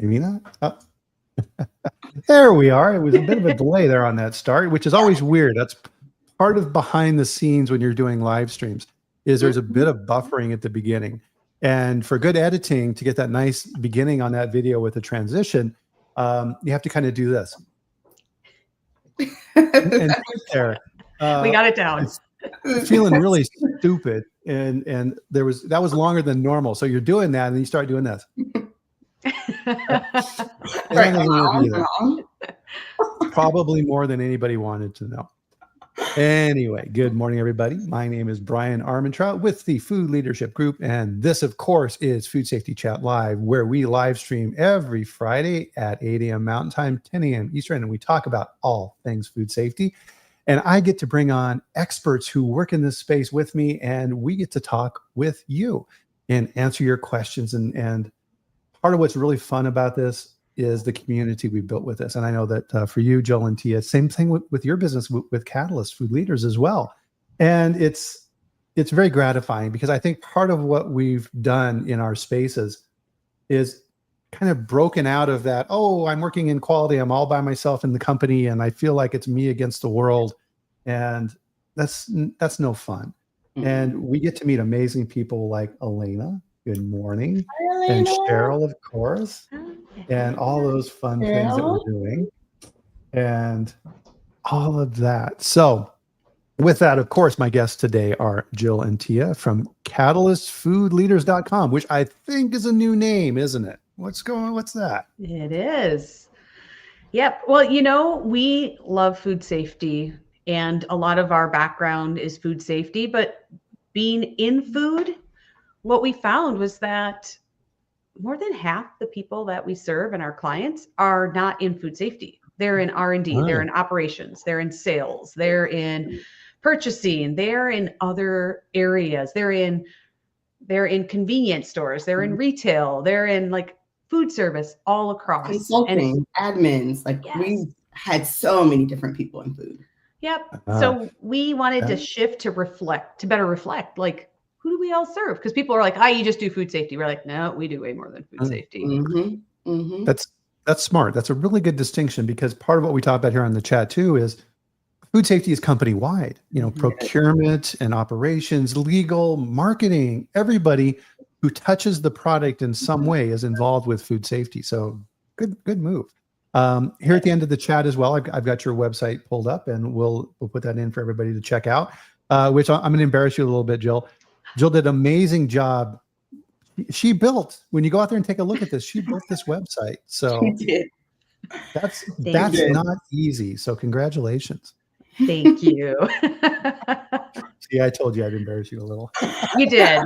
Maybe not. Oh. There we are. It was a bit of a delay there on that start, which is always weird. That's part of behind the scenes when you're doing live streams, is there's a bit of buffering at the beginning. And for good editing, to get that nice beginning on that video with the transition, you have to kind of do this. And there. We got it down. Feeling really stupid. And that was longer than normal. So you're doing that and then you start doing this. Probably more than anybody wanted to know. Anyway, good morning, everybody. My name is Bryan Armentrout with the Food Leadership Group, and this, of course, is Food Safety Chat Live, where we live stream every Friday at 8 a.m. Mountain Time, 10 a.m. Eastern, and we talk about all things food safety. And I get to bring on experts who work in this space with me, and we get to talk with you and answer your questions. And part of what's really fun about this is the community we built with this. And I know that for you, Jill and Tia, same thing with your business, with Catalyst Food Leaders as well. And it's very gratifying because I think part of what we've done in our spaces is kind of broken out of that, oh, I'm working in quality, I'm all by myself in the company, and I feel like it's me against the world. And that's no fun. Mm-hmm. And we get to meet amazing people like Elena. Good morning. Hi, and Cheryl, of course, and all those fun things that we're doing and all of that. So with that, of course, my guests today are Jill and Tia from catalystfoodleaders.com, which I think is a new name, isn't it? What's that? It is. Yep. Well, we love food safety, and a lot of our background is food safety, but being in food, what we found was that more than half the people that we serve and our clients are not in food safety. They're in R&D, they're in operations, they're in sales, they're in purchasing, they're in other areas, they're in convenience stores, they're in retail, they're in like food service, all across. Consulting, admins, we had so many different people in food. Yep. So we wanted to shift to better reflect, like, who do we all serve? Because people are like, you just do food safety. We're like, no, we do way more than food safety. Mm-hmm. Mm-hmm. That's smart. That's a really good distinction, because part of what we talk about here on the chat too is food safety is company wide. Procurement and operations, legal, marketing, everybody who touches the product in some way is involved with food safety. So good move. Here at the end of the chat as well, I've got your website pulled up, and we'll put that in for everybody to check out. Which I'm going to embarrass you a little bit, Jill. Jill did an amazing job. She built, when you go out there and take a look at this, she built this website. So that's not easy. So congratulations. Thank you. See, I told you I'd embarrass you a little. You did.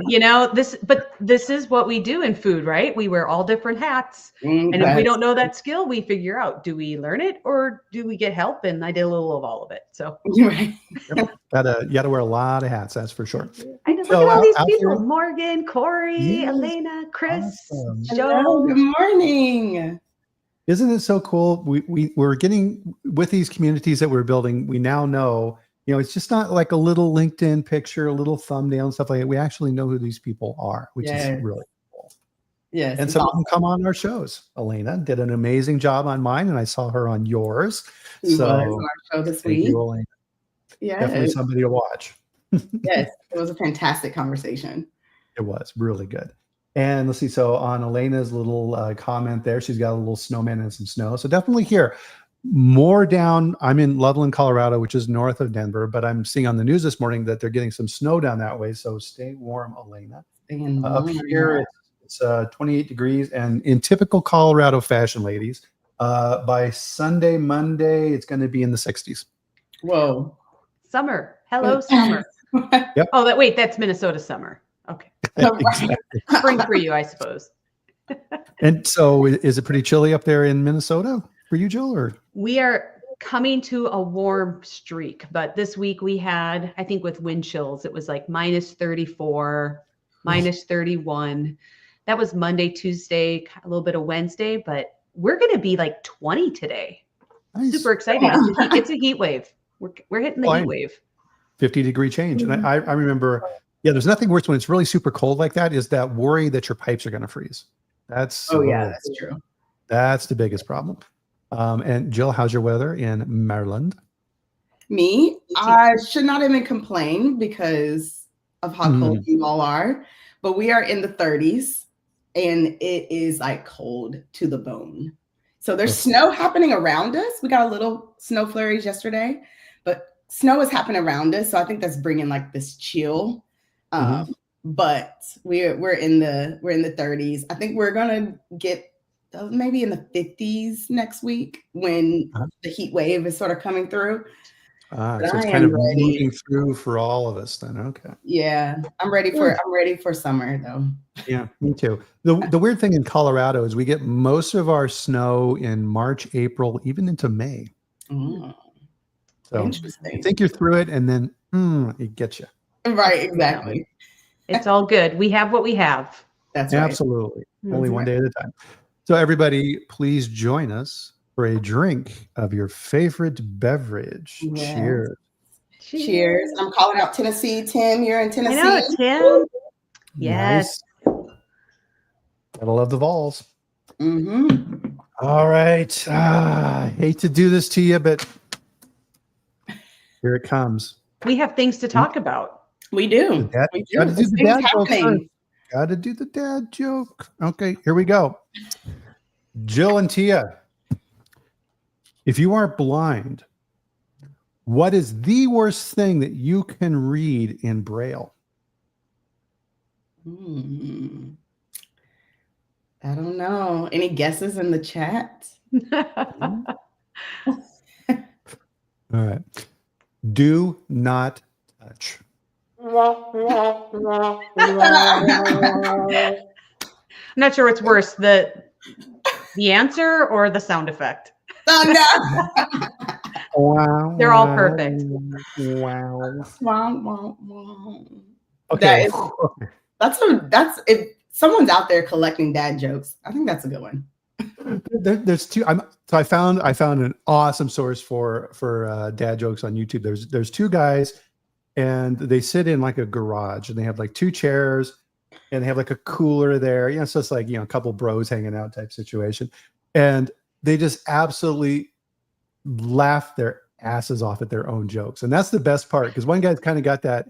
This is what we do in food, right? We wear all different hats. And if we don't know that skill, we figure out, do we learn it or do we get help? And I did a little of all of it. So right. You got to wear a lot of hats, that's for sure. I know, look at all these people. There. Morgan, Corey, Elena, Chris, awesome. Joe. Hello, good morning. Isn't it so cool? We're getting, with these communities that we're building, we now know, it's just not like a little LinkedIn picture, a little thumbnail and stuff like that. We actually know who these people are, which is really cool. Yes. And some of them come on our shows. Elena did an amazing job on mine, and I saw her on yours. So on our show this week. You, Elena. Yes. Definitely somebody to watch. Yes, it was a fantastic conversation. It was really good. And let's see, so on Elena's little comment there, she's got a little snowman and some snow. So definitely here, more down. I'm in Loveland, Colorado, which is north of Denver, but I'm seeing on the news this morning that they're getting some snow down that way. So stay warm, Elena. Up here, it's 28 degrees. And in typical Colorado fashion, ladies, by Sunday, Monday, it's going to be in the 60s. Whoa. Summer. Hello, summer. Yep. Oh, that's Minnesota summer. Okay. Exactly. Spring for you, I suppose. And so is it pretty chilly up there in Minnesota for you, Jill? Or? We are coming to a warm streak, but this week we had, I think with wind chills, it was like minus 34, minus 31. That was Monday, Tuesday, a little bit of Wednesday, but we're going to be like 20 today. Nice. Super exciting. It's a heat wave. We're hitting the heat wave. 50-degree change. And I remember, there's nothing worse when it's really super cold like that, is that worry that your pipes are going to freeze. That's that's true. That's the biggest problem. And Jill, how's your weather in Maryland? Me? I should not even complain because of how cold you all are, but we are in the 30s and it is like cold to the bone. So there's snow happening around us. We got a little snow flurries yesterday, but snow is happening around us. So I think that's bringing like this chill. But we're in the 30s. I think we're gonna get maybe in the 50s next week when the heat wave is sort of coming through. So it's kind of moving through for all of us then. Okay. Yeah, I'm ready for summer though. Yeah, me too. The weird thing in Colorado is we get most of our snow in March, April, even into May. So interesting. you think you're through it, and then it gets you. Right, exactly. It's all good. We have what we have. That's right. Absolutely. Only one day at a time. So everybody, please join us for a drink of your favorite beverage. Yes. Cheers. Cheers. I'm calling out Tennessee. Tim, you're in Tennessee. I know, Tim. Yes. Nice. Gotta love the Vols. All right. I hate to do this to you, but here it comes. We have things to talk about. We do. We do. Gotta do the dad joke first. Gotta do the dad joke. Okay, here we go. Jill and Tia, if you are blind, what is the worst thing that you can read in Braille? I don't know. Any guesses in the chat? All right. Do not touch. I'm not sure what's worse, the answer or the sound effect. Oh, no. Wow. They're all perfect. Wow. Wow. Okay. That's if someone's out there collecting dad jokes, I think that's a good one. There's two. I found an awesome source for dad jokes on YouTube. There's two guys, and they sit in like a garage, and they have like two chairs, and they have like a cooler there. So it's like a couple bros hanging out type situation, and they just absolutely laugh their asses off at their own jokes, and that's the best part because one guy's kind of got that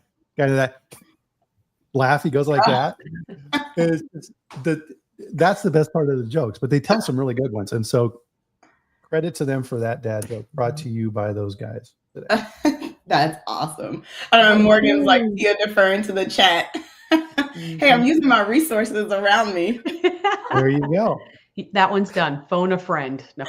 laugh. He goes like that. That's the best part of the jokes, but they tell some really good ones. And so credit to them for that dad joke brought to you by those guys today. That's awesome. Morgan's like, you're deferring to the chat. Hey, I'm using my resources around me. There you go. That one's done. Phone a friend. No.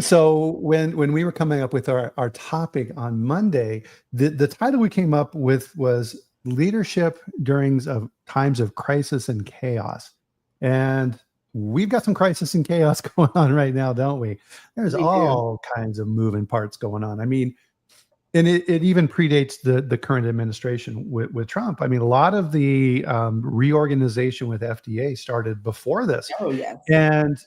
So when we were coming up with our topic on Monday, the title we came up with was Leadership During Times of Crisis and Chaos. And we've got some crisis and chaos going on right now, don't we? There's all kinds of moving parts going on. I mean, and it even predates the current administration with Trump. I mean, a lot of the reorganization with FDA started before this. Oh, yes. And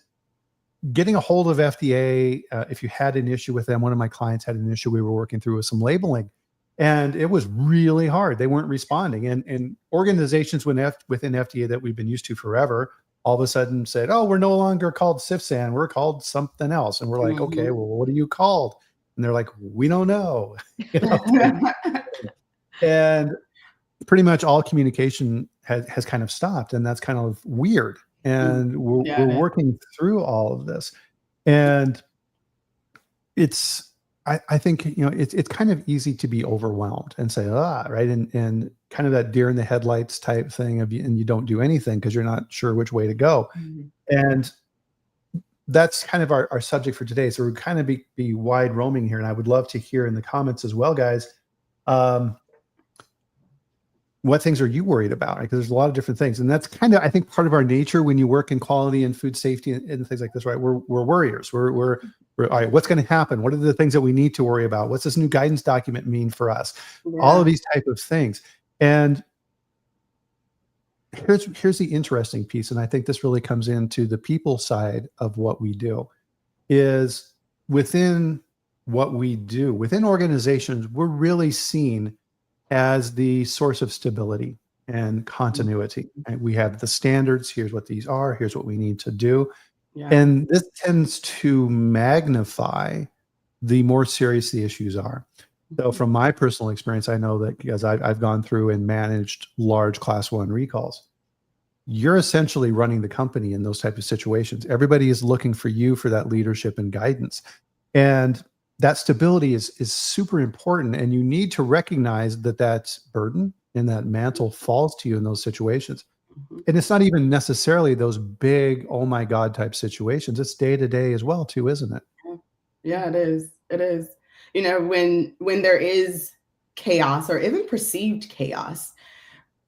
getting a hold of FDA, if you had an issue with them, one of my clients had an issue we were working through with some labeling. And it was really hard. They weren't responding. And organizations within FDA that we've been used to forever, all of a sudden said, oh, we're no longer called CIFSAN. We're called something else. And we're like, okay, well, what are you called? And they're like, we don't know. And pretty much all communication has kind of stopped. And that's kind of weird. And we're working through all of this. And I think, it's kind of easy to be overwhelmed and say, right. And kind of that deer in the headlights type thing and you don't do anything because you're not sure which way to go. And that's kind of our subject for today. So we're kind of be wide roaming here. And I would love to hear in the comments as well, guys, what things are you worried about? Because there's a lot of different things. And that's kind of, I think, part of our nature when you work in quality and food safety and things like this, right? We're worriers. We're all right, what's going to happen? What are the things that we need to worry about? What's this new guidance document mean for us? Yeah. All of these type of things. And here's the interesting piece. And I think this really comes into the people side of what we do is within what we do, within organizations, we're really seen as the source of stability and continuity. And we have the standards. Here's what these are. Here's what we need to do. Yeah. And this tends to magnify the more serious the issues are. So from my personal experience, I know that because I've gone through and managed large class 1 recalls, you're essentially running the company in those types of situations. Everybody is looking for you for that leadership and guidance. And that stability is super important. And you need to recognize that that burden and that mantle falls to you in those situations. And it's not even necessarily those big, oh my God type situations. It's day to day as well too, isn't it? Yeah, it is. It is. You know, when there is chaos or even perceived chaos,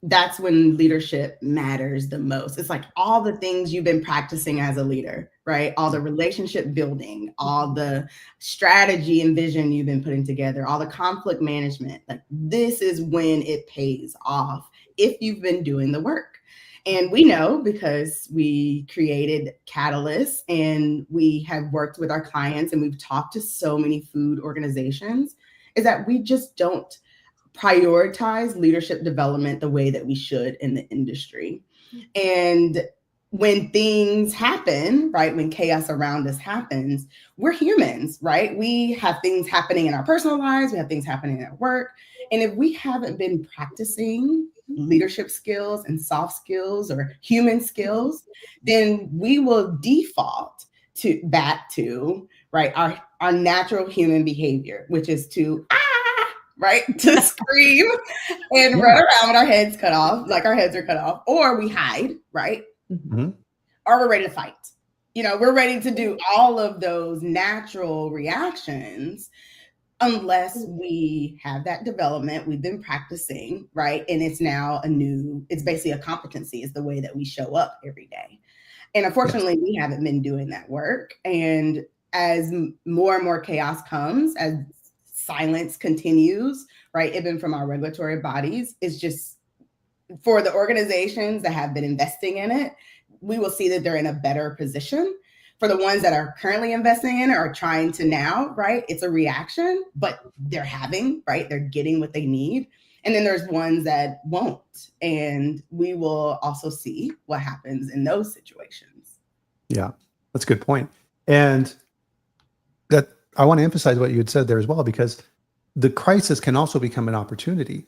that's when leadership matters the most. It's like all the things you've been practicing as a leader, right? All the relationship building, all the strategy and vision you've been putting together, all the conflict management. Like this is when it pays off if you've been doing the work. And we know because we created Catalyst and we have worked with our clients and we've talked to so many food organizations, is that we just don't prioritize leadership development the way that we should in the industry. And when things happen, right, when chaos around us happens, we're humans, right? We have things happening in our personal lives, we have things happening at work. And if we haven't been practicing leadership skills and soft skills or human skills, then we will default back to, right, our natural human behavior, which is to right? To scream and run around with our heads cut off, like our heads are cut off, or we hide, right? Mm-hmm. Or we're ready to fight. You know, we're ready to do all of those natural reactions unless we have that development we've been practicing, right? And it's now it's basically a competency, is the way that we show up every day. And unfortunately, we haven't been doing that work. And as more and more chaos comes, as silence continues, right? Even from our regulatory bodies, it's just for the organizations that have been investing in it, we will see that they're in a better position. For the ones that are currently investing in it or trying to now, right? It's a reaction, but they're getting what they need. And then there's ones that won't. And we will also see what happens in those situations. Yeah, that's a good point. And that I want to emphasize what you had said there as well, because the crisis can also become an opportunity.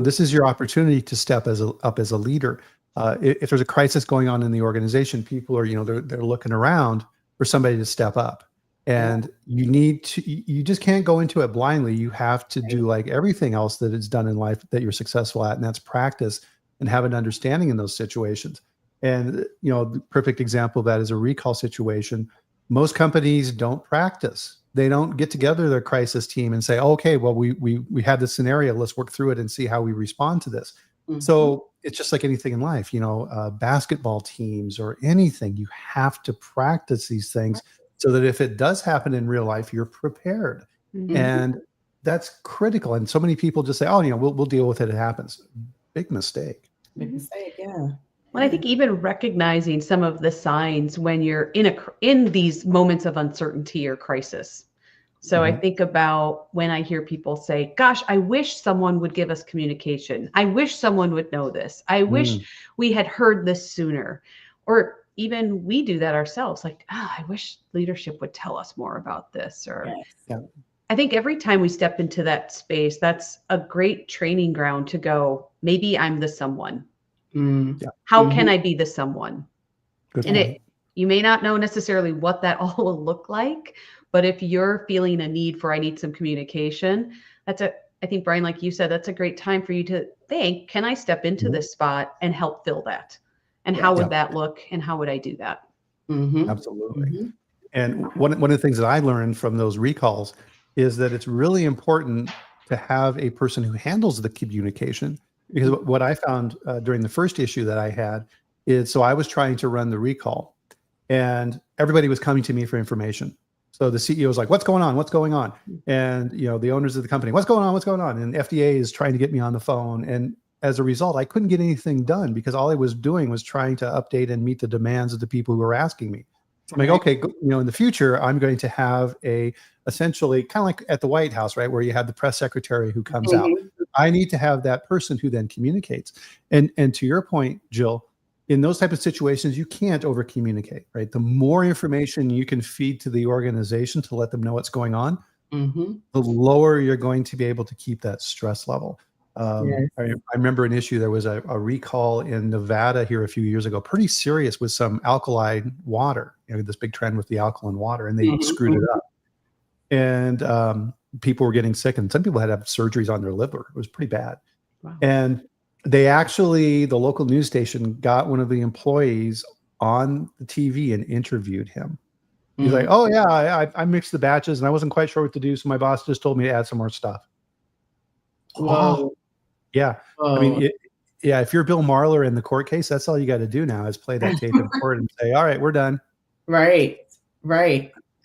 This is your opportunity to step up as a leader. If there's a crisis going on in the organization, people are, they're looking around for somebody to step up. And you just can't go into it blindly. You have to do like everything else that is done in life that you're successful at, and that's practice and have an understanding in those situations. And, the perfect example of that is a recall situation. Most companies don't practice. They don't get together their crisis team and say, okay, well, we have this scenario. Let's work through it and see how we respond to this. Mm-hmm. So it's just like anything in life, basketball teams or anything. You have to practice these things so that if it does happen in real life, you're prepared. Mm-hmm. And that's critical. And so many people just say, oh, we'll deal with it. It happens. Big mistake. Big mistake, yeah. Well, I think even recognizing some of the signs when you're in these moments of uncertainty or crisis. So I think about when I hear people say, gosh, I wish someone would give us communication. I wish someone would know this. I wish we had heard this sooner. Or even we do that ourselves. Like, I wish leadership would tell us more about this. Or I think every time we step into that space, that's a great training ground to go, maybe I'm the someone. How can I be the someone? You may not know necessarily what that all will look like, but if you're feeling a need for, I need some communication, I think, Bryan, like you said, that's a great time for you to think, can I step into this spot and help fill that? And how would that look? And how would I do that? Absolutely. And one of the things that I learned from those recalls is that it's really important to have a person who handles the communication. Because what I found during the first issue that I had is, so I was trying to run the recall and everybody was coming to me for information. So the CEO was like, what's going on? What's going on? And, the owners of the company, what's going on? What's going on? And FDA is trying to get me on the phone. And as a result, I couldn't get anything done because all I was doing was trying to update and meet the demands of the people who were asking me. I'm like, okay, in the future, I'm going to have essentially kind of like at the White House, right? Where you have the press secretary who comes out. I need to have that person who then communicates. And to your point, Jill, in those type of situations, you can't over communicate, right? The more information you can feed to the organization to let them know what's going on, the lower you're going to be able to keep that stress level. Yes. I remember an issue. There was a recall in Nevada here a few years ago, pretty serious, with some alkaline water. This big trend with the alkaline water, and they screwed it up. And people were getting sick, and some people had to have surgeries on their liver. It was pretty bad. Wow. And they actually, the local news station got one of the employees on the TV and interviewed him. He's like, oh yeah, I mixed the batches and I wasn't quite sure what to do. So my boss just told me to add some more stuff. Whoa. Yeah. Whoa. I mean, if you're Bill Marler in the court case, that's all you got to do now is play that tape in court and say, all right, we're done. Right.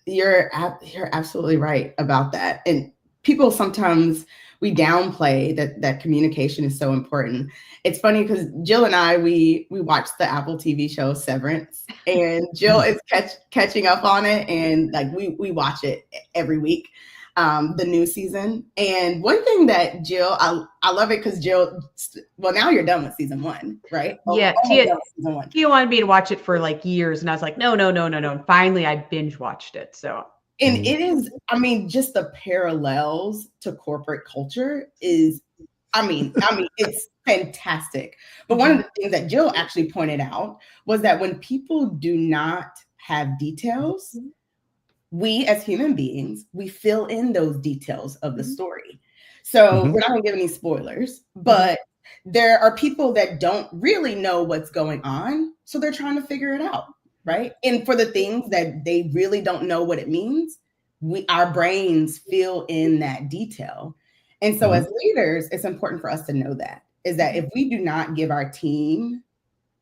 You're absolutely right about that. And people sometimes, we downplay that communication is so important. It's funny because Jill and I, we watched the Apple TV show Severance, and Jill is catching up on it, and like we watch it every week, the new season. And one thing that Jill, I love it because Jill, well, now you're done with season 1, right? Yeah, season 1. He wanted me to watch it for like years, and I was like, no. Finally, I binge watched it. So. And it is, I mean, just the parallels to corporate culture is, I mean, it's fantastic. But one of the things that Jill actually pointed out was that when people do not have details, we as human beings, we fill in those details of the story. So we're not going to give any spoilers, but there are people that don't really know what's going on. So they're trying to figure it out. Right. And for the things that they really don't know what it means, our brains fill in that detail. And so as leaders, it's important for us to know that if we do not give our team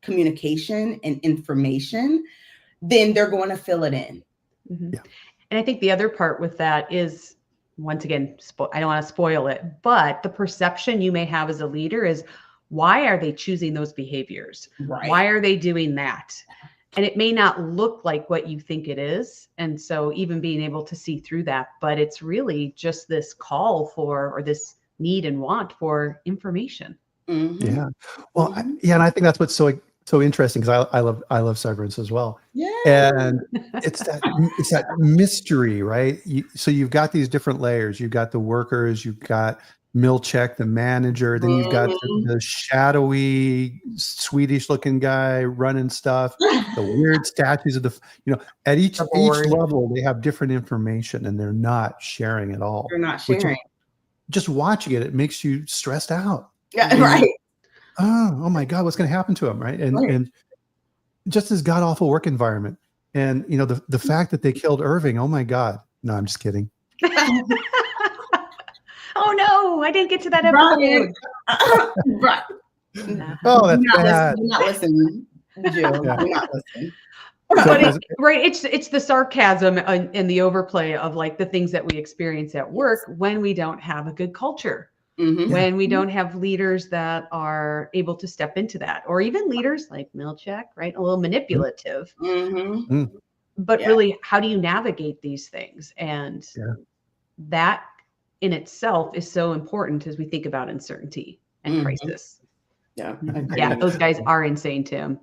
communication and information, then they're going to fill it in. Yeah. And I think the other part with that is, once again, I don't want to spoil it, but the perception you may have as a leader is, why are they choosing those behaviors? Right. Why are they doing that? And it may not look like what you think it is. And so even being able to see through that, but it's really just this call for, or this need and want for information. Yeah. Well, and I think that's what's so interesting, because I love Severance as well. Yeah. And it's that mystery, right? So you've got these different layers. You've got the workers, you've got Milchek, the manager, then you've got the shadowy Swedish looking guy running stuff, the weird statues of at each level they have different information and they're not sharing at all. They're not sharing. Just watching it makes you stressed out. Yeah, right. Oh my God, what's going to happen to him, right? And just this god awful work environment, and the fact that they killed Irving. Oh my God, no, I'm just kidding. Oh no, I didn't get to that episode. Right. Oh, that's bad. You're not listening, Jill. Yeah. You're not listening. But it's the sarcasm and the overplay of like the things that we experience at work when we don't have a good culture, when we don't have leaders that are able to step into that, or even leaders like Milchek, right? A little manipulative. But really, how do you navigate these things? And that in itself is so important as we think about uncertainty and crisis. Yeah. Those guys are insane, Tim.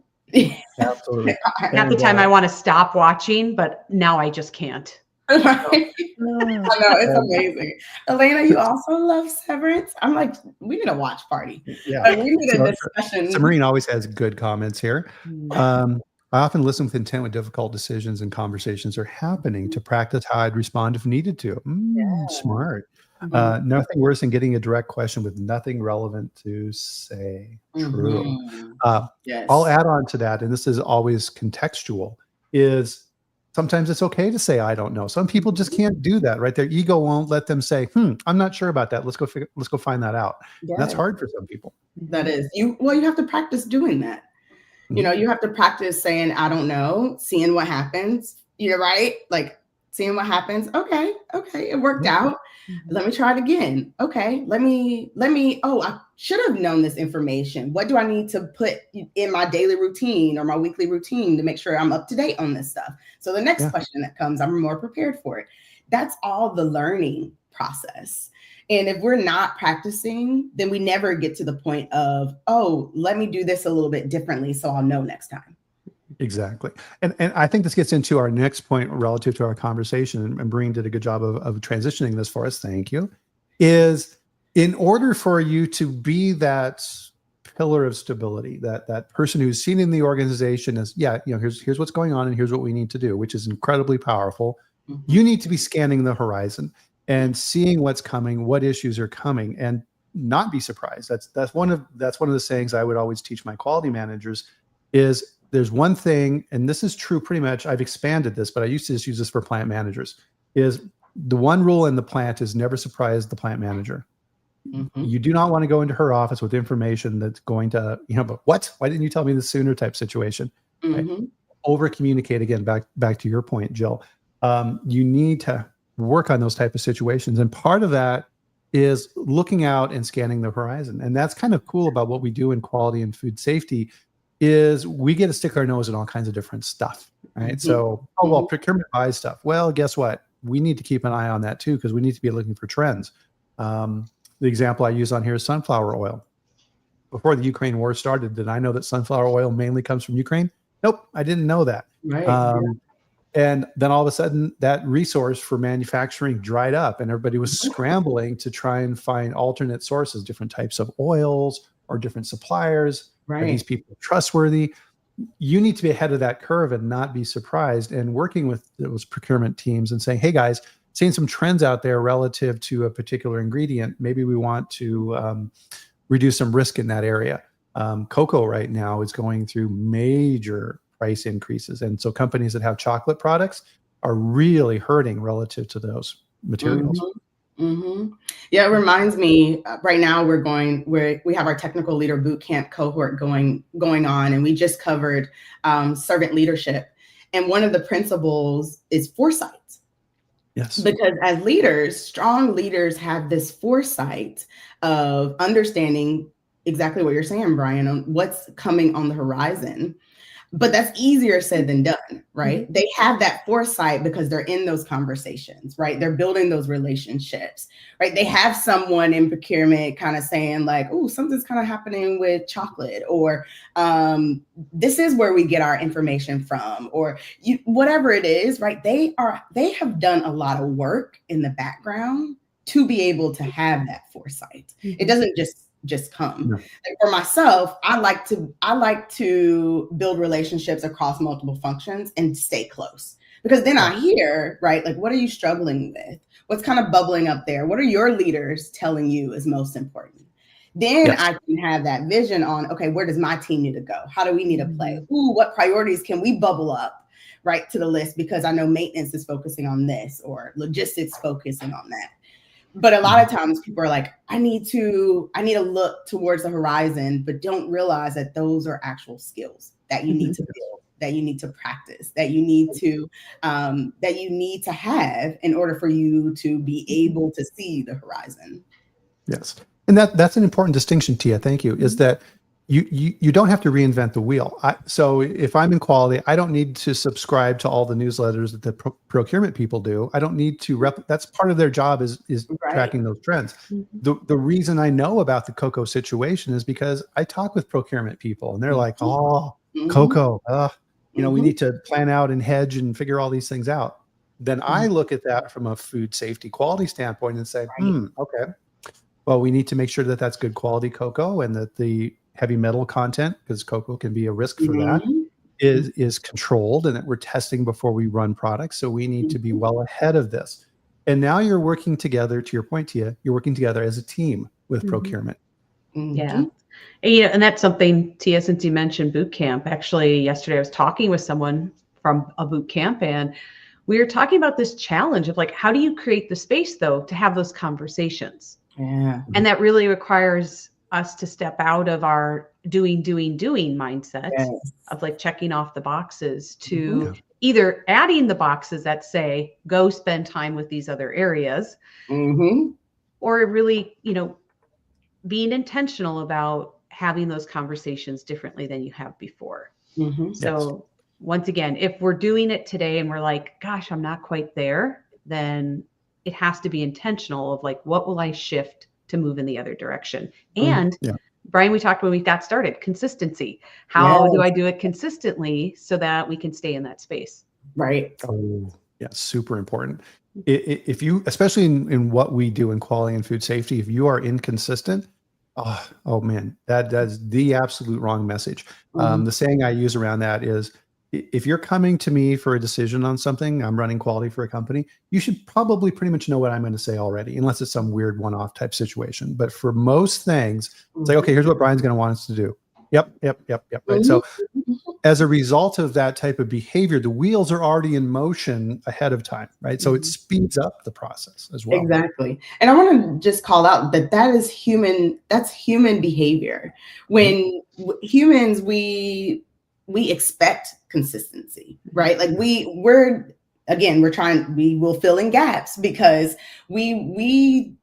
Absolutely. Not the time I want to stop watching, but now I just can't. I know, it's amazing. Elena, you also love Severance? I'm like, we need a watch party. Yeah. We need a discussion. Samarine always has good comments here. I often listen with intent when difficult decisions and conversations are happening to practice how I'd respond if needed to. Smart. Nothing worse than getting a direct question with nothing relevant to say. True. I'll add on to that, and this is always contextual, is sometimes it's okay to say, I don't know. Some people just can't do that, right? Their ego won't let them say, I'm not sure about that. Let's go find that out. That's hard for some people. That is. You have to practice doing that. You have to practice saying, I don't know, seeing what happens. Right? Like seeing what happens. Okay, it worked out. Let me try it again. Okay, let me, I should have known this information. What do I need to put in my daily routine or my weekly routine to make sure I'm up to date on this stuff? So the next question that comes, I'm more prepared for it. That's all the learning process. And if we're not practicing, then we never get to the point of, oh, let me do this a little bit differently so I'll know next time. Exactly. And I think this gets into our next point relative to our conversation, and Breen did a good job of transitioning this for us. Thank you. Is in order for you to be that pillar of stability, that person who's seen in the organization as, here's what's going on and here's what we need to do, which is incredibly powerful. Mm-hmm. You need to be scanning the horizon and seeing what's coming, what issues are coming, and not be surprised. That's one of the sayings I would always teach my quality managers is there's one thing, and this is true pretty much. I've expanded this, but I used to just use this for plant managers, is the one rule in the plant is never surprise the plant manager. Mm-hmm. You do not want to go into her office with information that's going to, but what? Why didn't you tell me this sooner type situation? Mm-hmm. Right? Over communicate again, back to your point, Jill. You need to work on those type of situations. And part of that is looking out and scanning the horizon. And that's kind of cool about what we do in quality and food safety is we get to stick our nose in all kinds of different stuff, right? Mm-hmm. So, procurement buys stuff. Well, guess what? We need to keep an eye on that too, because we need to be looking for trends. The example I use on here is sunflower oil. Before the Ukraine war started, did I know that sunflower oil mainly comes from Ukraine? Nope, I didn't know that. Right. And then all of a sudden, that resource for manufacturing dried up, and everybody was scrambling to try and find alternate sources, different types of oils or different suppliers. Right. Are these people trustworthy? You need to be ahead of that curve and not be surprised, and working with those procurement teams and saying, hey guys, seeing some trends out there relative to a particular ingredient. Maybe we want to reduce some risk in that area. Cocoa right now is going through major price increases. And so companies that have chocolate products are really hurting relative to those materials. Mm-hmm. Mm-hmm. Yeah, it reminds me, right now we have our technical leader boot camp cohort going on, and we just covered servant leadership. And one of the principles is foresight. Yes. Because as leaders, strong leaders have this foresight of understanding exactly what you're saying, Bryan, on what's coming on the horizon. But that's easier said than done, right? Mm-hmm. They have that foresight because they're in those conversations, right? They're building those relationships, right? They have someone in procurement kind of saying like, oh, something's kind of happening with chocolate, or this is where we get our information from, or whatever it is, right? They have done a lot of work in the background to be able to have that foresight. Mm-hmm. It doesn't just come. No. For myself, I like to build relationships across multiple functions and stay close, because then I hear, right, like, what are you struggling with? What's kind of bubbling up there? What are your leaders telling you is most important? Then I can have that vision on, okay, where does my team need to go? How do we need to play? Ooh, what priorities can we bubble up right to the list? Because I know maintenance is focusing on this, or logistics focusing on that. But a lot of times people are like, I need to look towards the horizon, but don't realize that those are actual skills that you need to build, that you need to practice, that you need to have in order for you to be able to see the horizon. Yes. And that's an important distinction, Tia. Thank you. Is that you don't have to reinvent the wheel. So if I'm in quality, I don't need to subscribe to all the newsletters that the procurement people do. I don't need to that's part of their job is tracking those trends. Mm-hmm. The reason I know about the cocoa situation is because I talk with procurement people, and they're like, cocoa, we need to plan out and hedge and figure all these things out. Then I look at that from a food safety quality standpoint and say, okay, well, we need to make sure that that's good quality cocoa, and that the heavy metal content, because cocoa can be a risk for that, is controlled, and that we're testing before we run products. So we need to be well ahead of this. And now you're working together, to your point, Tia, you're working together as a team with procurement. Yeah. And that's something, Tia, since you mentioned boot camp, actually yesterday I was talking with someone from a boot camp, and we were talking about this challenge of like, how do you create the space though to have those conversations? Yeah. And that really requires us to step out of our doing mindset of like checking off the boxes to either adding the boxes that say, go spend time with these other areas, or really, being intentional about having those conversations differently than you have before. So once again, if we're doing it today and we're like, gosh, I'm not quite there, then it has to be intentional of like, what will I shift to move in the other direction? And Bryan, we talked when we got started, consistency. How do I do it consistently so that we can stay in that space? Right. Oh, yeah, super important. If you, especially in what we do in quality and food safety, if you are inconsistent, oh man, that's the absolute wrong message. The saying I use around that is, if you're coming to me for a decision on something, I'm running quality for a company, you should probably pretty much know what I'm going to say already, unless it's some weird one-off type situation. But for most things, it's like, okay, here's what Bryan's going to want us to do. Yep. Right. So as a result of that type of behavior, the wheels are already in motion ahead of time, right? So it speeds up the process as well. Exactly. And I want to just call out that is human. That's human behavior. When humans, we expect consistency, right? Like we will fill in gaps because we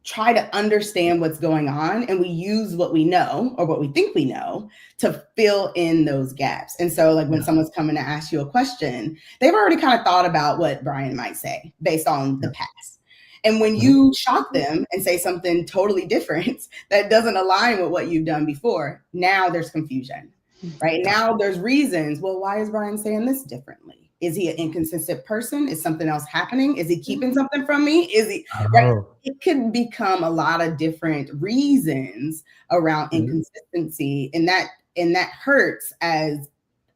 try to understand what's going on, and we use what we know or what we think we know to fill in those gaps. And so like when someone's coming to ask you a question, they've already kind of thought about what Bryan might say based on the past. And when you shock them and say something totally different that doesn't align with what you've done before, now there's confusion, right? Now there's reasons. Well, why is Bryan saying this differently? Is he an inconsistent person? Is something else happening? Is he keeping something from me? Is he right? It could become a lot of different reasons around inconsistency, and that hurts as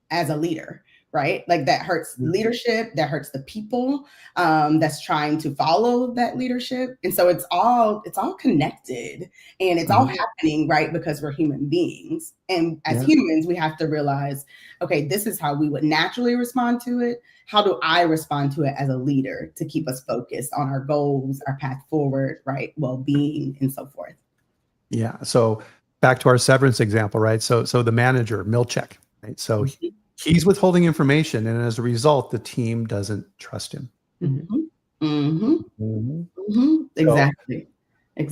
a leader, right? Like that hurts leadership, that hurts the people that's trying to follow that leadership. And so it's all connected, and it's all happening, right? Because we're human beings. And as humans, we have to realize, okay, this is how we would naturally respond to it. How do I respond to it as a leader to keep us focused on our goals, our path forward, right? Well-being and so forth. Yeah. So back to our severance example, right? So the manager, Milchek, right? So he's withholding information, and as a result, the team doesn't trust him. Exactly.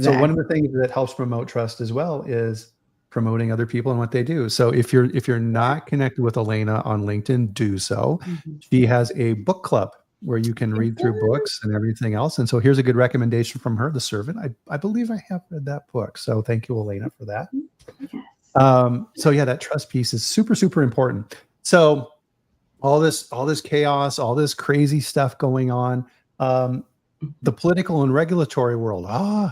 So one of the things that helps promote trust as well is promoting other people and what they do. So if you're not connected with Elena on LinkedIn, do so. She has a book club where you can read through books and everything else. And so here's a good recommendation from her, The Servant. I believe I have read that book. So thank you, Elena, for that. So yeah, that trust piece is super, super important. So all this chaos, all this crazy stuff going on, the political and regulatory world,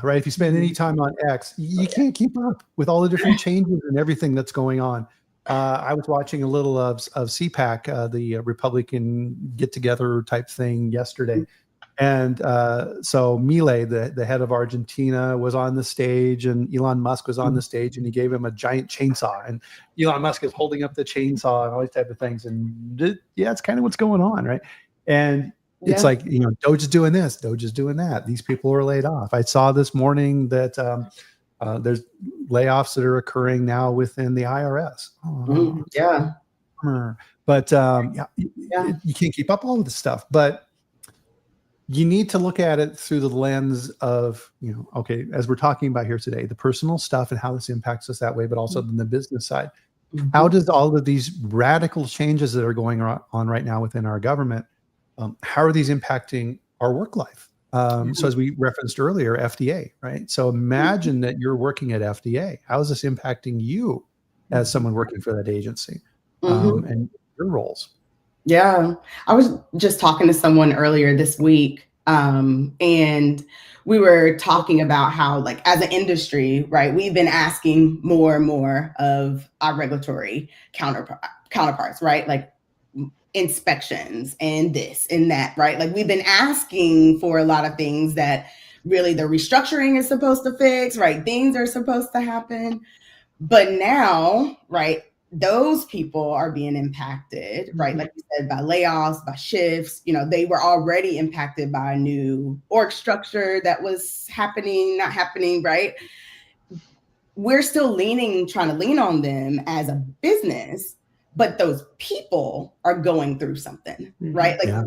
right? If you spend any time on X, you can't keep up with all the different changes and everything that's going on. I was watching a little of CPAC, the Republican get-together type thing yesterday. And so Milei, the head of Argentina, was on the stage, and Elon Musk was on the stage, and he gave him a giant chainsaw. And Elon Musk is holding up the chainsaw and all these type of things. And it's kind of what's going on, right? And it's like, Doge is doing this, Doge is doing that. These people are laid off. I saw this morning that there's layoffs that are occurring now within the IRS. But you can't keep up all of this stuff. But you need to look at it through the lens of, okay, as we're talking about here today, the personal stuff and how this impacts us that way, but also the business side. How does all of these radical changes that are going on right now within our government, how are these impacting our work life? So as we referenced earlier, FDA, right? So imagine that you're working at FDA. How is this impacting you as someone working for that agency and your roles? Yeah, I was just talking to someone earlier this week, and we were talking about how, like, as an industry, right, we've been asking more and more of our regulatory counterparts, right? Like inspections and this and that, right? Like we've been asking for a lot of things that really the restructuring is supposed to fix, right? Things are supposed to happen. But now, right, those people are being impacted, right? Like you said, by layoffs, by shifts. They were already impacted by a new org structure that was not happening, right? We're still trying to lean on them as a business, but those people are going through something, right? Like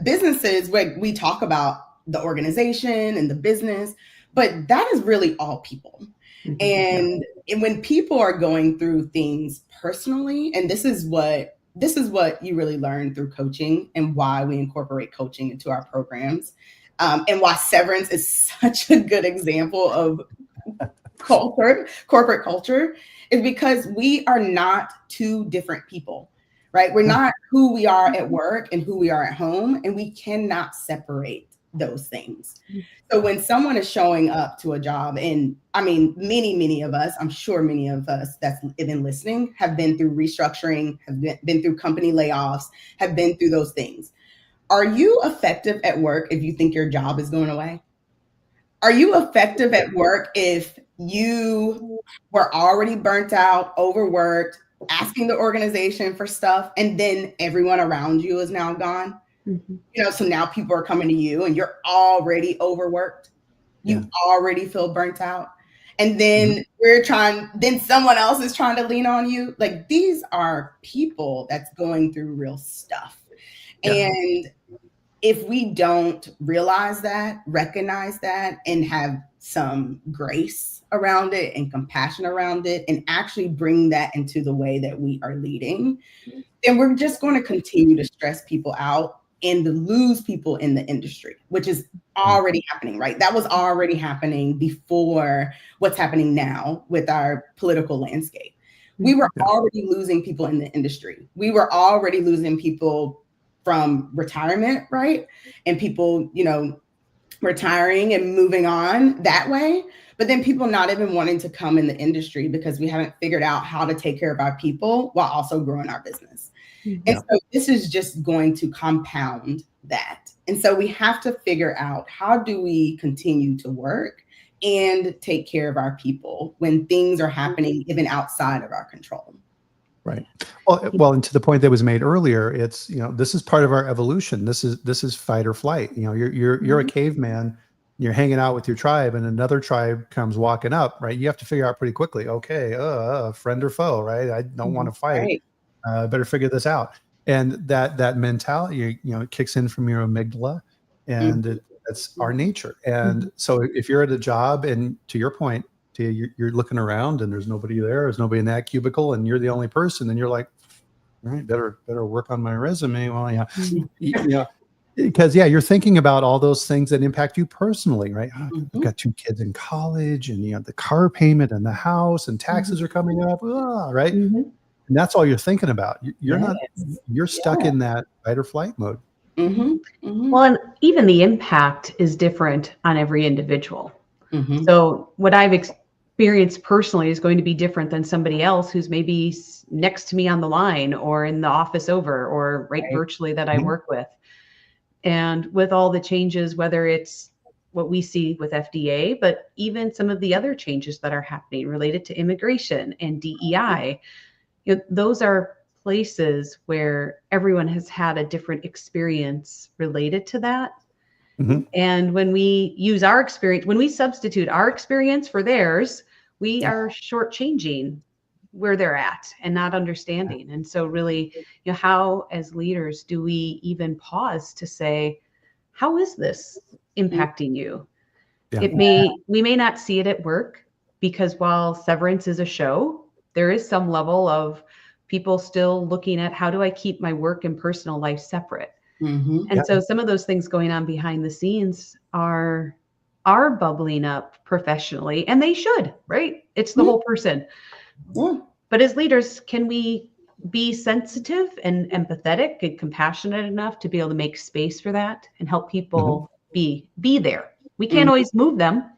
businesses, we talk about the organization and the business, but that is really all people. And when people are going through things personally, and this is what you really learn through coaching and why we incorporate coaching into our programs, and why severance is such a good example of corporate culture is because we are not two different people, right? We're not who we are at work and who we are at home, and we cannot separate those things. So when someone is showing up to a job, and I mean, many of us, I'm sure many of us that's been listening have been through restructuring, have been through company layoffs, have been through those things. Are you effective at work if you think your job is going away? Are you effective at work if you were already burnt out, overworked, asking the organization for stuff, and then everyone around you is now gone? So now people are coming to you and you're already overworked. You already feel burnt out. And then then someone else is trying to lean on you. Like, these are people that's going through real stuff. And if we don't realize that, recognize that, and have some grace around it and compassion around it, and actually bring that into the way that we are leading, then we're just going to continue to stress people out and to lose people in the industry, which is already happening, right? That was already happening before what's happening now with our political landscape. We were already losing people in the industry. We were already losing people from retirement, right? And people, retiring and moving on that way. But then people not even wanting to come in the industry because we haven't figured out how to take care of our people while also growing our business. And so this is just going to compound that. And so we have to figure out, how do we continue to work and take care of our people when things are happening even outside of our control? Right. Well, and to the point that was made earlier, it's, this is part of our evolution. This is fight or flight. You're a caveman, you're hanging out with your tribe, and another tribe comes walking up, right? You have to figure out pretty quickly, okay, friend or foe, right? I don't want to fight. Right. Better figure this out. And that mentality, it kicks in from your amygdala, and that's our nature. And so if you're at a job, and to your point, you're looking around and there's nobody there, there's nobody in that cubicle, and you're the only person, and you're like, all right, better work on my resume. Well, because you're thinking about all those things that impact you personally, right? I've got 2 kids in college, and the car payment and the house and taxes are coming up, right? And that's all you're thinking about. You're stuck in that fight or flight mode. Well, and even the impact is different on every individual. So what I've experienced personally is going to be different than somebody else who's maybe next to me on the line or in the office over, or virtually that I work with. And with all the changes, whether it's what we see with FDA, but even some of the other changes that are happening related to immigration and DEI, those are places where everyone has had a different experience related to that. And when we use our experience, when we substitute our experience for theirs, we are shortchanging where they're at and not understanding. And so really, how as leaders do we even pause to say, how is this impacting you? We may not see it at work, because while severance is a show, there is some level of people still looking at, how do I keep my work and personal life separate? And so some of those things going on behind the scenes are bubbling up professionally, and they should, right? It's the whole person. But as leaders, can we be sensitive and empathetic and compassionate enough to be able to make space for that and help people be there? We can't always move them,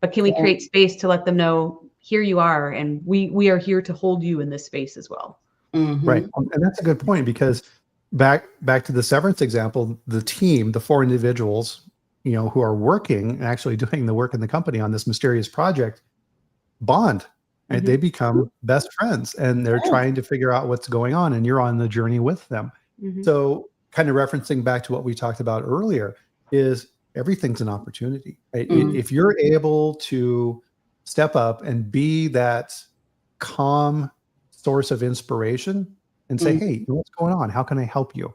but can we create space to let them know, here you are, and we are here to hold you in this space as well. Right. And that's a good point, because back to the severance example, the team, the 4 individuals, who are working and actually doing the work in the company on this mysterious project, bond, right? They become best friends, and they're trying to figure out what's going on, and you're on the journey with them. So kind of referencing back to what we talked about earlier, is everything's an opportunity, right? If you're able to step up and be that calm source of inspiration and say, hey, what's going on? How can I help you?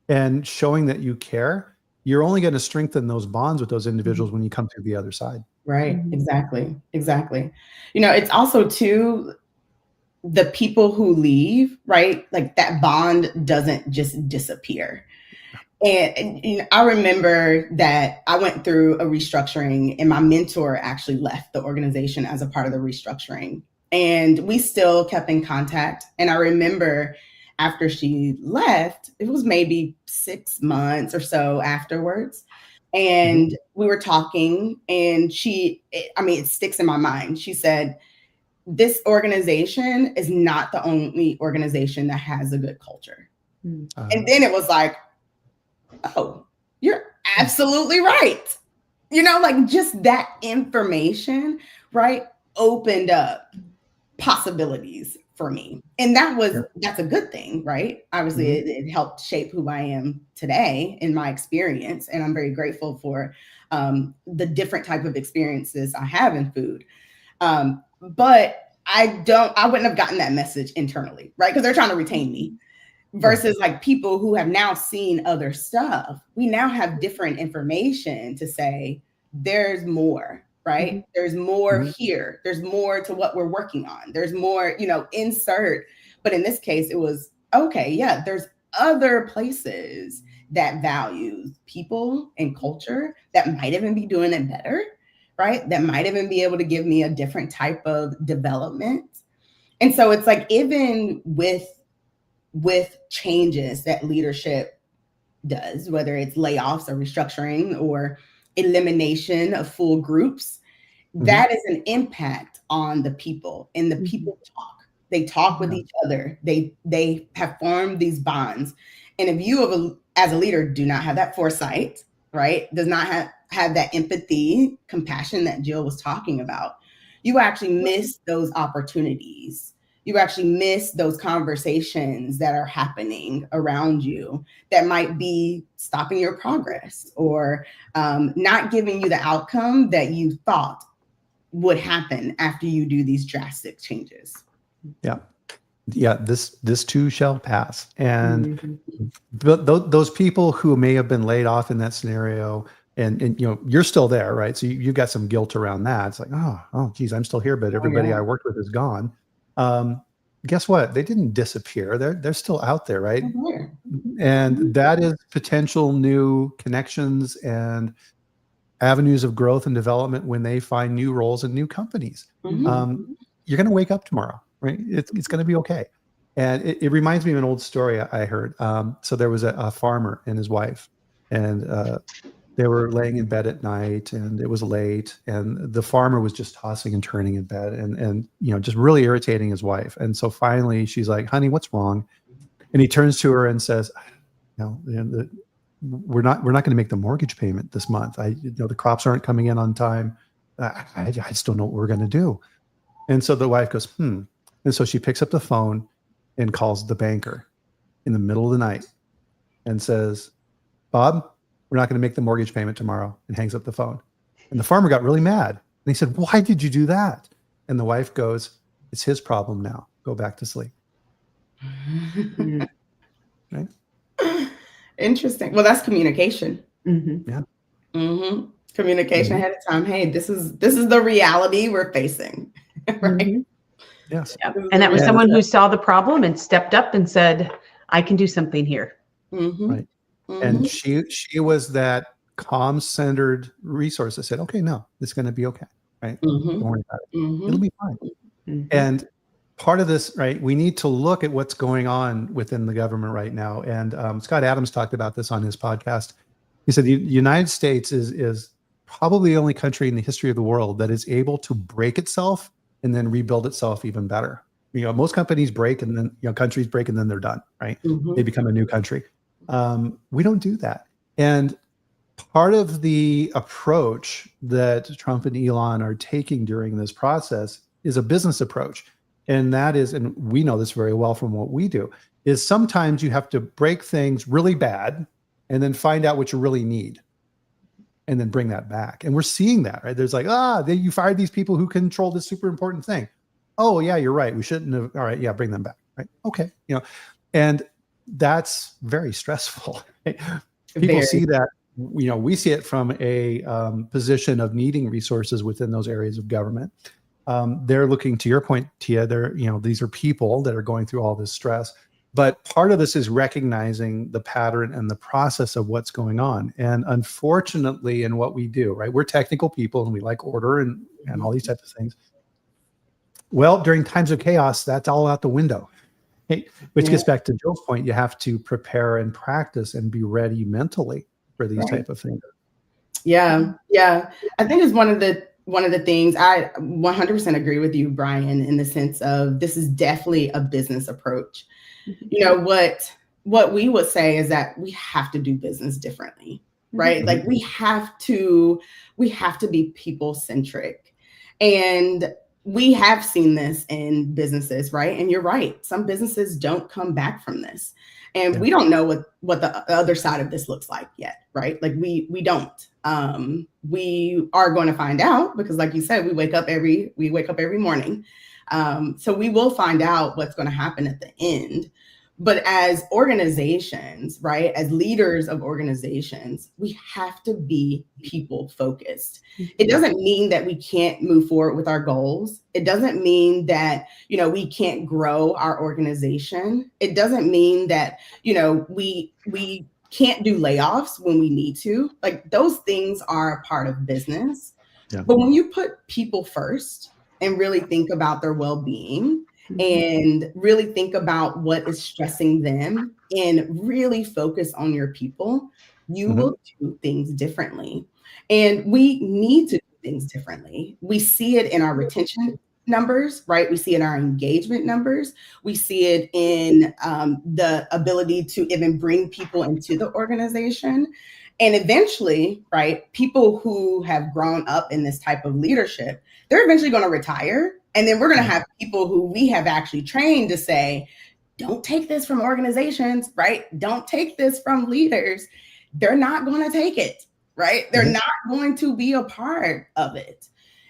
And showing that you care, you're only going to strengthen those bonds with those individuals when you come through the other side. Right. Exactly. It's also too, the people who leave, right? Like, that bond doesn't just disappear. And I remember that I went through a restructuring, and my mentor actually left the organization as a part of the restructuring. And we still kept in contact. And I remember after she left, it was maybe 6 months or so afterwards. And we were talking, and it sticks in my mind. She said, this organization is not the only organization that has a good culture. And then it was like, oh, you're absolutely right. Like just that information, right, opened up possibilities for me. And that's a good thing, right? Obviously, it helped shape who I am today in my experience. And I'm very grateful for the different type of experiences I have in food. But I wouldn't have gotten that message internally, right? Because they're trying to retain me. Versus like people who have now seen other stuff, we now have different information to say there's more, right? There's more here. There's more to what we're working on. There's more, insert. But in this case, it was, okay, yeah, there's other places that value people and culture that might even be doing it better, right? That might even be able to give me a different type of development. And so it's like, even with changes that leadership does, whether it's layoffs or restructuring or elimination of full groups, that is an impact on the people, and the people talk. They talk with each other. They have formed these bonds. And if you as a leader do not have that foresight, right, does not have that empathy, compassion that Jill was talking about, you actually miss those opportunities. You actually miss those conversations that are happening around you that might be stopping your progress or not giving you the outcome that you thought would happen after you do these drastic changes. Yeah. This too shall pass. And those people who may have been laid off in that scenario, and you're still there, right? So you got some guilt around that. It's like, oh, geez, I'm still here, but everybody I worked with is gone. Guess what? They didn't disappear. They're still out there, right? And that is potential new connections and avenues of growth and development when they find new roles in new companies. You're going to wake up tomorrow, right? It's going to be okay. And it reminds me of an old story I heard. So there was a farmer and his wife, and they were laying in bed at night, and it was late, and the farmer was just tossing and turning in bed and just really irritating his wife. And so finally she's like, honey, what's wrong? And he turns to her and says, we're not going to make the mortgage payment this month. The crops aren't coming in on time. I just don't know what we're going to do. And so the wife goes, And so she picks up the phone and calls the banker in the middle of the night and says, Bob, we're not going to make the mortgage payment tomorrow, and hangs up the phone. And the farmer got really mad. And he said, why did you do that? And the wife goes, it's his problem now. Go back to sleep. Right? Interesting. Well, that's communication. Yeah. Communication ahead of time. Hey, this is the reality we're facing. Right? Yes. Yeah. And that was someone who saw the problem and stepped up and said, I can do something here. Right. And she was that calm-centered resource that said, okay, no, it's going to be okay, right? Don't worry about it. It'll be fine. And part of this, right, we need to look at what's going on within the government right now. And Scott Adams talked about this on his podcast. He said the United States is probably the only country in the history of the world that is able to break itself and then rebuild itself even better. Most companies break, and then countries break, and then they're done, right? They become a new country. We don't do that. And part of the approach that Trump and Elon are taking during this process is a business approach. And that is, and we know this very well from what we do, is sometimes you have to break things really bad and then find out what you really need and then bring that back. And we're seeing that, right? There's like, you fired these people who control this super important thing. Oh yeah, you're right. We shouldn't have. All right. Yeah. Bring them back. Right. Okay. And that's very stressful. Right? People see that, we see it from a position of needing resources within those areas of government. They're looking, to your point, Tia, these are people that are going through all this stress. But part of this is recognizing the pattern and the process of what's going on. And unfortunately, in what we do, right, we're technical people and we like order and all these types of things. Well, during times of chaos, that's all out the window. Which gets back to Jill's point. You have to prepare and practice and be ready mentally for these type of things. Yeah. I think it's one of the things I 100% agree with you, Bryan, in the sense of this is definitely a business approach. You know, what we would say is that we have to do business differently, right? Like we have to be people centric. And we have seen this in businesses, right? And you're right. Some businesses don't come back from this. And we don't know what the other side of this looks like yet, right? Like we don't. We are going to find out because, like you said, we wake up every morning. So we will find out what's going to happen at the end. But as organizations, right, as leaders of organizations, we have to be people focused. It doesn't mean that we can't move forward with our goals. It doesn't mean that, you know, we can't grow our organization. It doesn't mean that, you know, we can't do layoffs when we need to. Like those things are a part of business. But when you put people first and really think about their well-being, and really think about what is stressing them and really focus on your people, you will do things differently. And we need to do things differently. We see it in our retention numbers, right? We see it in our engagement numbers. We see it in the ability to even bring people into the organization. And eventually, right, people who have grown up in this type of leadership, they're eventually going to retire. And then we're going to have people who we have actually trained to say, don't take this from organizations, right? Don't take this from leaders. They're not going to take it, right? They're not going to be a part of it.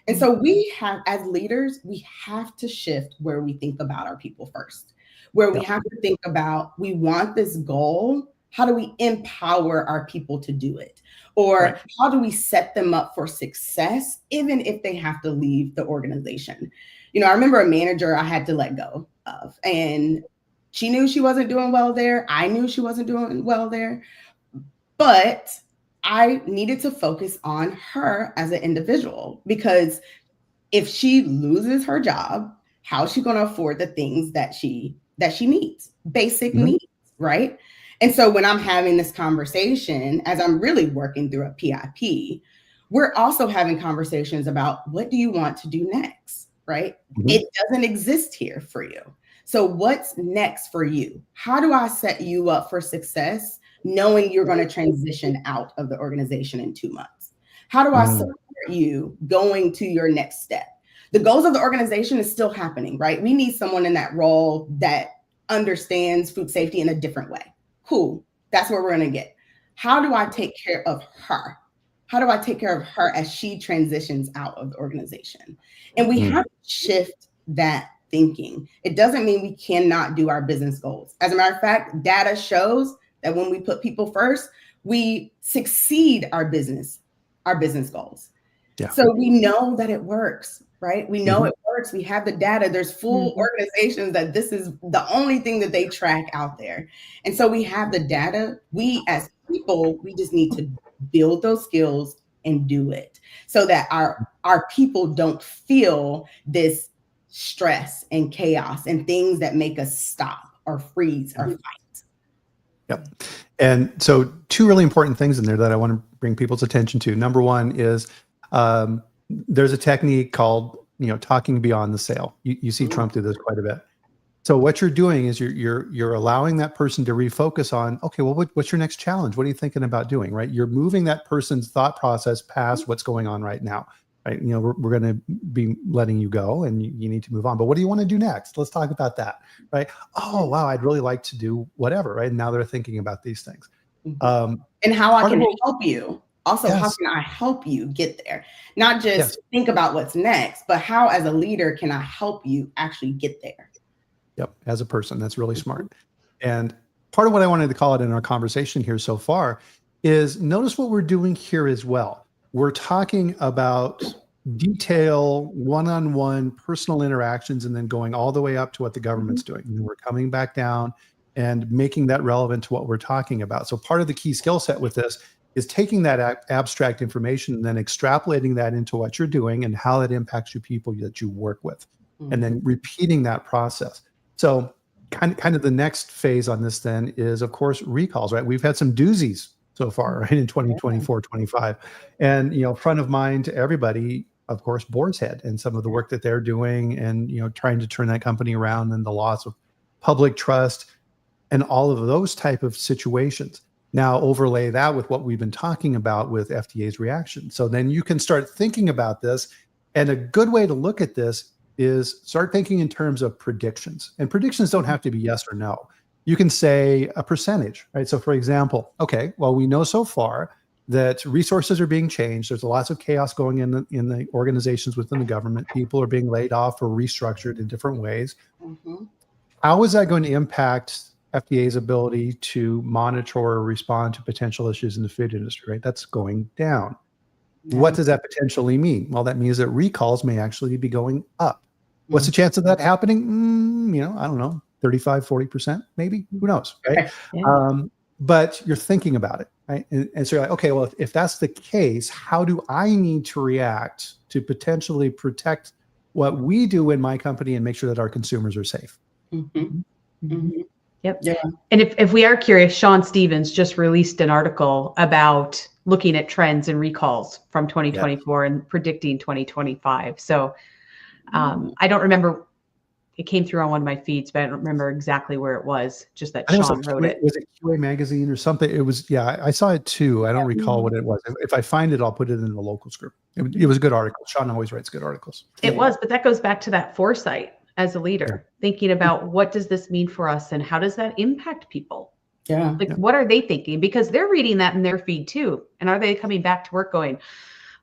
And so we have, as leaders, we have to shift where we think about our people first, where we have to think about, we want this goal. How do we empower our people to do it? Or how do we set them up for success, even if they have to leave the organization? You know, I remember a manager I had to let go of, and she knew she wasn't doing well there. I knew she wasn't doing well there, but I needed to focus on her as an individual, because if she loses her job, how is she going to afford the things that she needs, basic needs, right? And so when I'm having this conversation, as I'm really working through a PIP, we're also having conversations about, what do you want to do next, right? It doesn't exist here for you. So what's next for you? How do I set you up for success, knowing you're going to transition out of the organization in 2 months? How do I support you going to your next step? The goals of the organization is still happening, right? We need someone in that role that understands food safety in a different way. Cool. That's where we're going to get. How do I take care of her? How do I take care of her as she transitions out of the organization? And we have to shift that thinking. It doesn't mean we cannot do our business goals. As a matter of fact, data shows that when we put people first, we succeed our business goals. So we know that it works, right? We know it works. We have the data. There's full organizations that this is the only thing that they track out there. And so we have the data. We as people, we just need to build those skills and do it so that our people don't feel this stress and chaos and things that make us stop or freeze or fight. Yep. And so 2 really important things in there that I want to bring people's attention to. Number one is there's a technique called, talking beyond the sale. You see Trump do this quite a bit. So what you're doing is you're allowing that person to refocus on, okay, well, what's your next challenge? What are you thinking about doing, right? You're moving that person's thought process past what's going on right now, right? We're going to be letting you go and you need to move on. But what do you want to do next? Let's talk about that, right? Oh, wow, I'd really like to do whatever, right? And now they're thinking about these things. And how I can help you. Also, how can I help you get there? Not just think about what's next, but how as a leader can I help you actually get there? Yep. As a person, that's really smart. And part of what I wanted to call it in our conversation here so far is notice what we're doing here as well. We're talking about detail, one-on-one personal interactions, and then going all the way up to what the government's doing. And then we're coming back down and making that relevant to what we're talking about. So part of the key skill set with this is taking that abstract information and then extrapolating that into what you're doing and how it impacts you people that you work with, and then repeating that process. So kind of the next phase on this then is, of course, recalls, right? We've had some doozies so far, right, in 2024, 25. And, front of mind to everybody, of course, Boar's Head and some of the work that they're doing and, trying to turn that company around and the loss of public trust and all of those type of situations. Now overlay that with what we've been talking about with FDA's reaction. So then you can start thinking about this. And a good way to look at this is start thinking in terms of predictions. And predictions don't have to be yes or no. You can say a percentage, right? So for example, okay, well, we know so far that resources are being changed. There's lots of chaos going in the organizations within the government. People are being laid off or restructured in different ways. How is that going to impact FDA's ability to monitor or respond to potential issues in the food industry, right? That's going down. What does that potentially mean? Well, that means that recalls may actually be going up. What's the chance of that happening? I don't know, 35, 40%, maybe, who knows, right? But you're thinking about it, right? And so you're like, okay, well, if that's the case, how do I need to react to potentially protect what we do in my company and make sure that our consumers are safe? Yep. Yeah. And if we are curious, Sean Stevens just released an article about looking at trends and recalls from 2024 and predicting 2025. So I don't remember, it came through on one of my feeds, but I don't remember exactly where it was, just that Sean wrote it. Was it QA Magazine or something? It was, I saw it too. I don't recall what it was. If I find it, I'll put it in the locals group. It was a good article. Sean always writes good articles. It was, but that goes back to that foresight as a leader, thinking about what does this mean for us and how does that impact people? What are they thinking? Because they're reading that in their feed too. And are they coming back to work going,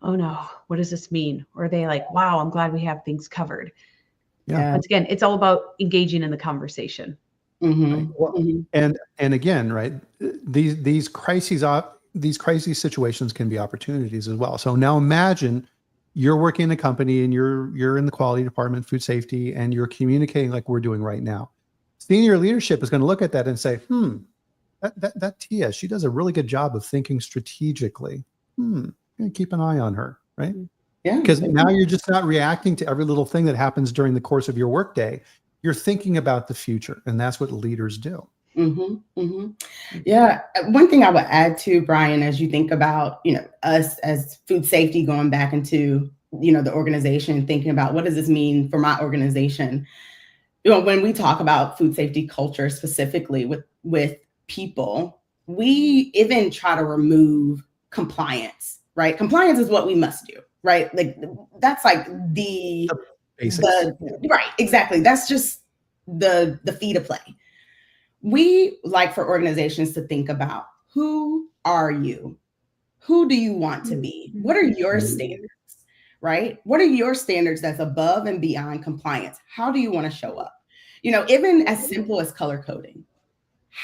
oh no, what does this mean? Or are they like, wow, I'm glad we have things covered. Once again, it's all about engaging in the conversation. Right? Well, and again, right, these crises situations can be opportunities as well. So now imagine you're working in a company and you're in the quality department, food safety, and you're communicating like we're doing right now. Senior leadership is going to look at that and say, that Tia, she does a really good job of thinking strategically. I'm going to keep an eye on her, right? Yeah. Because now you're just not reacting to every little thing that happens during the course of your workday. You're thinking about the future, and that's what leaders do. Yeah. One thing I would add to, Bryan, as you think about, us as food safety going back into, the organization, thinking about what does this mean for my organization? When we talk about food safety culture specifically with people, we even try to remove compliance, right? Compliance is what we must do, right? Like that's like the basics. Right, exactly. That's just the fee to play. We like for organizations to think about, who are you? Who do you want to be? What are your standards, right? What are your standards that's above and beyond compliance? How do you want to show up? Even as simple as color coding.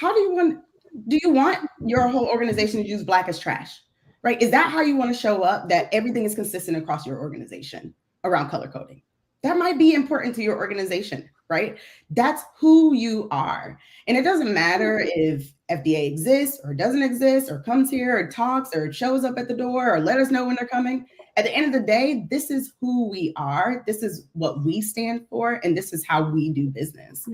Do you want your whole organization to use black as trash, right? Is that how you want to show up, that everything is consistent across your organization around color coding? That might be important to your organization, right? That's who you are. And it doesn't matter if FDA exists or doesn't exist or comes here or talks or shows up at the door or let us know when they're coming. At the end of the day, this is who we are. This is what we stand for. And this is how we do business.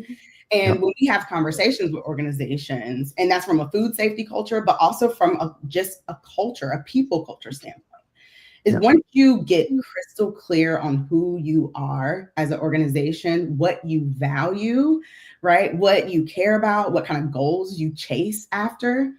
And when we have conversations with organizations, and that's from a food safety culture, but also from just a culture, a people culture standpoint, is once you get crystal clear on who you are as an organization, what you value, right? What you care about, what kind of goals you chase after,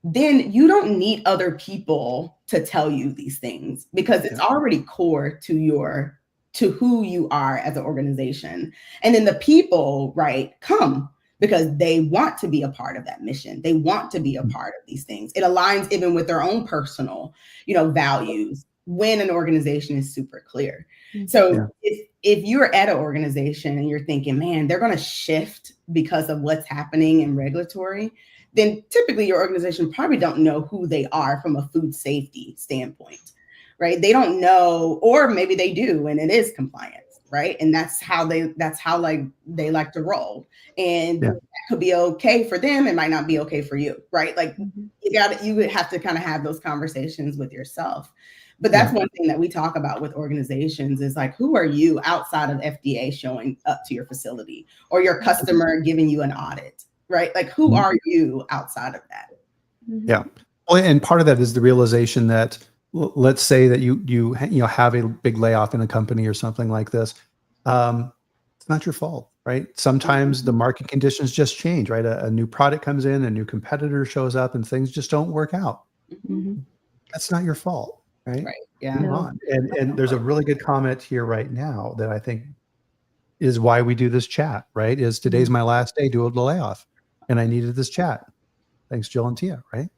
then you don't need other people to tell you these things because it's already core to who you are as an organization. And then the people, right, come because they want to be a part of that mission. They want to be a part of these things. It aligns even with their own personal, values when an organization is super clear. So if you're at an organization and you're thinking, man, they're going to shift because of what's happening in regulatory, then typically your organization probably don't know who they are from a food safety standpoint, right? They don't know, or maybe they do, and it is compliance. right? And that's how like they like to roll. And that could be okay for them. It might not be okay for you, right? Like you would have to kind of have those conversations with yourself. But that's one thing that we talk about with organizations is like, who are you outside of FDA showing up to your facility or your customer giving you an audit, right? Like, who are you outside of that? Yeah. Well, and part of that is the realization that let's say that you have a big layoff in a company or something like this. It's not your fault, right? Sometimes the market conditions just change, right? A new product comes in, a new competitor shows up, and things just don't work out. That's not your fault, right? Right. Yeah. Move on. And there's a really good comment here right now that I think is why we do this chat, right? Is today's my last day due to the layoff, and I needed this chat. Thanks, Jill and Tia, right?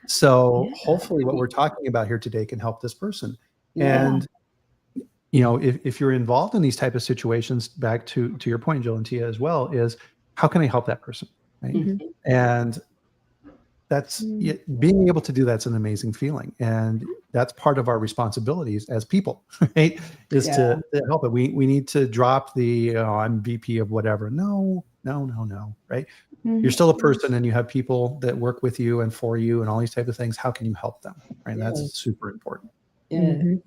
So hopefully what we're talking about here today can help this person. And, if you're involved in these type of situations, back to your point, Jill and Tia, as well, is how can I help that person, right? And that's being able to do that's an amazing feeling. And that's part of our responsibilities as people, right? Is to help it. We need to drop the, I'm VP of whatever. No, right? You're still a person and you have people that work with you and for you and all these type of things. How can you help them? Right. That's super important. It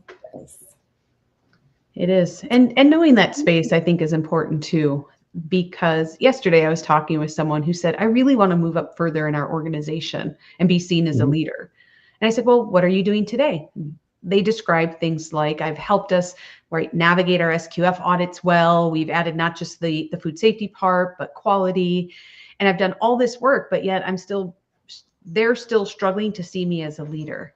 is. And knowing that space, I think, is important too, because yesterday I was talking with someone who said, I really want to move up further in our organization and be seen as a leader. And I said, well, what are you doing today? They described things like, I've helped us navigate our SQF audits well. We've added not just the food safety part, but quality. And I've done all this work, but yet they're still struggling to see me as a leader.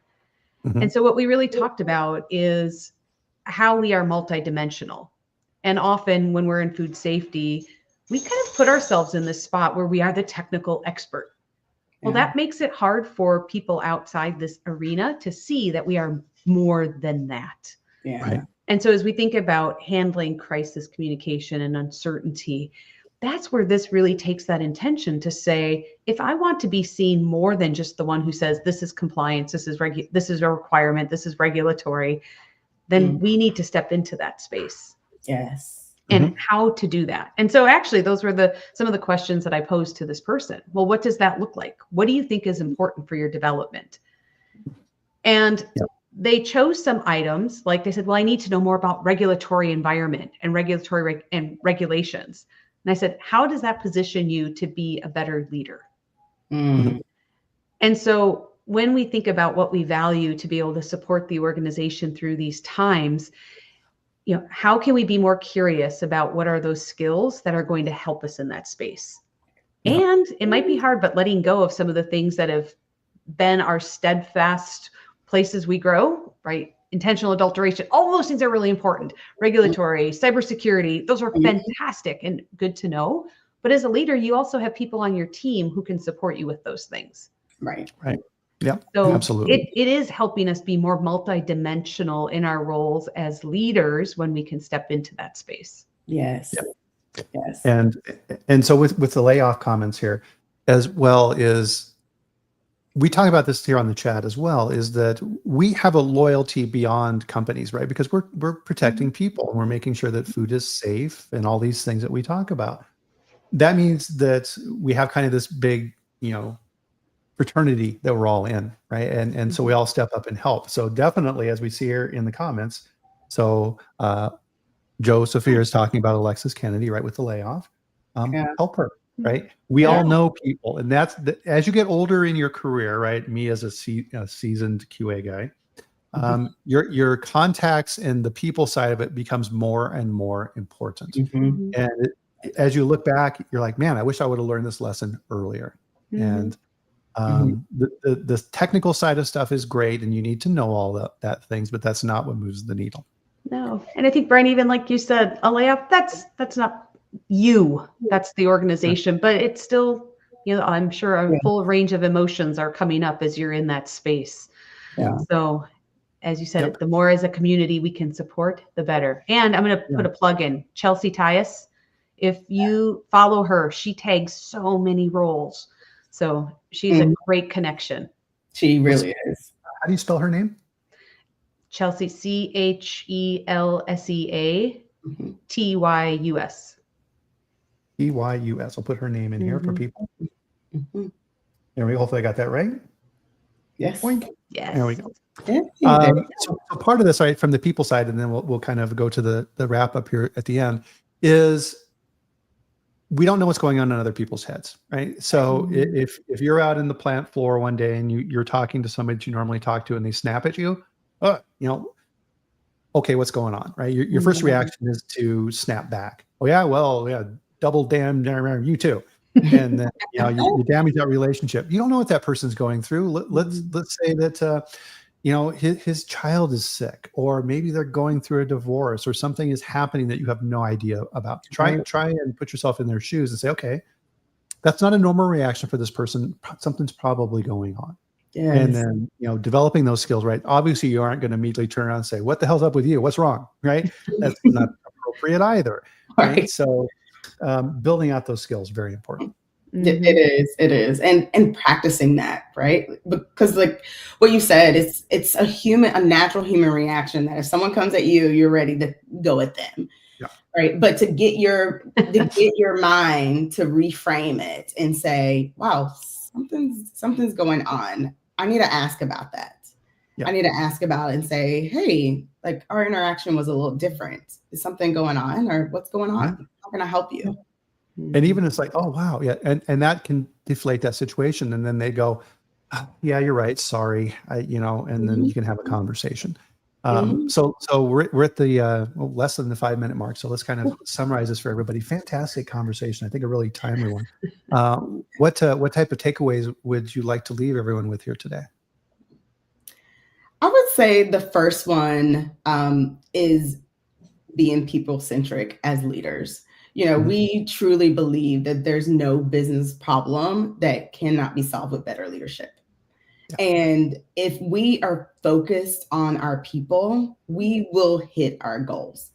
And so what we really talked about is how we are multidimensional. And often when we're in food safety, we kind of put ourselves in this spot where we are the technical expert. Well, that makes it hard for people outside this arena to see that we are more than that. Right. And so as we think about handling crisis communication and uncertainty, that's where this really takes that intention to say, if I want to be seen more than just the one who says, this is compliance, this is a requirement, this is regulatory, then we need to step into that space. Yes. And how to do that. And so actually, those were some of the questions that I posed to this person. Well, what does that look like? What do you think is important for your development? And they chose some items, like they said, well, I need to know more about regulatory environment and regulatory and regulations. And I said, how does that position you to be a better leader? And so when we think about what we value to be able to support the organization through these times, how can we be more curious about what are those skills that are going to help us in that space? And it might be hard, but letting go of some of the things that have been our steadfast places we grow, right? Intentional adulteration, all those things are really important. Regulatory, cybersecurity, those are fantastic and good to know. But as a leader, you also have people on your team who can support you with those things. Right. Yeah, so absolutely. It is helping us be more multidimensional in our roles as leaders when we can step into that space. Yes. And so with the layoff comments here, as well, is we talk about this here on the chat as well, is that we have a loyalty beyond companies, right? Because we're protecting people and we're making sure that food is safe and all these things that we talk about. That means that we have kind of this big, fraternity that we're all in, right? And so we all step up and help. So definitely, as we see here in the comments, so Joe Sophia is talking about Alexis Kennedy, right, with the layoff. Help her, right? We all know people, and that's as you get older in your career, right? Me as a seasoned QA guy, your contacts and the people side of it becomes more and more important. And as you look back, you're like, man, I wish I would have learned this lesson earlier. And the technical side of stuff is great, and you need to know all that things, but that's not what moves the needle. No, and I think, Bryan, even like you said, a layoff, that's not you, that's the organization, but it's still, I'm sure a full range of emotions are coming up as you're in that space. So as you said, the more as a community we can support, the better. And I'm going to put a plug in, Chelsea Tyus. If you follow her, she tags so many roles. So she's a great connection. She really is. How do you spell her name? Chelsea, Chelseea. Tyus. Tyus. I'll put her name in here for people. Mm-hmm. There we go. Hopefully I got that right. Yes. Boink. Yes. There we go. Yeah, So part of this, right, from the people side, and then we'll kind of go to the wrap up here at the end, is we don't know what's going on in other people's heads, right? So if you're out in the plant floor one day and you're talking to somebody that you normally talk to and they snap at you, okay, what's going on, right? Your first reaction is to snap back. Oh yeah, well, yeah, double damn, you too. And then you damage that relationship. You don't know what that person's going through. Let's say that his child is sick, or maybe they're going through a divorce, or something is happening that you have no idea about. Try and put yourself in their shoes and say, okay, that's not a normal reaction for this person. Something's probably going on. Yes. And then, developing those skills, right? Obviously, you aren't going to immediately turn around and say, what the hell's up with you? What's wrong? Right? That's not appropriate either. Right? So building out those skills, very important. It is. And practicing that, right? Because like what you said, it's a natural human reaction that if someone comes at you, you're ready to go at them. Yeah. Right. But to get your mind to reframe it and say, wow, something's going on. I need to ask about that. Yeah. I need to ask about it and say, hey, like our interaction was a little different. Is something going on, or what's going on? Yeah. How can I help you? And even it's like, oh, wow. Yeah. And that can deflate that situation. And then they go, yeah, you're right. Sorry. And then you can have a conversation. So we're at the less than the 5-minute mark. So let's kind of summarize this for everybody. Fantastic conversation. I think a really timely one. What type of takeaways would you like to leave everyone with here today? I would say the first one is being people-centric as leaders. We truly believe that there's no business problem that cannot be solved with better leadership. Yeah. And if we are focused on our people, we will hit our goals.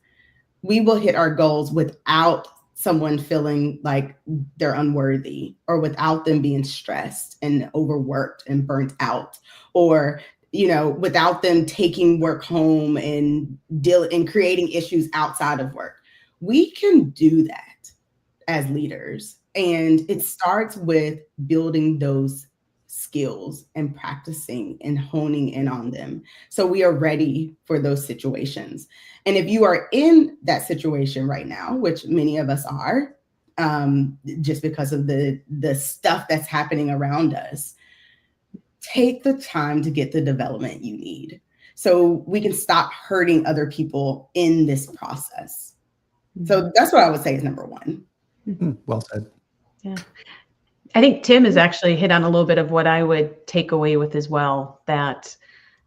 We will hit our goals without someone feeling like they're unworthy, or without them being stressed and overworked and burnt out, or without them taking work home and creating issues outside of work. We can do that as leaders. And it starts with building those skills and practicing and honing in on them, so we are ready for those situations. And if you are in that situation right now, which many of us are, just because of the stuff that's happening around us, take the time to get the development you need so we can stop hurting other people in this process. So that's what I would say is number one. Well said. Yeah. I think Tim has actually hit on a little bit of what I would take away with as well, that,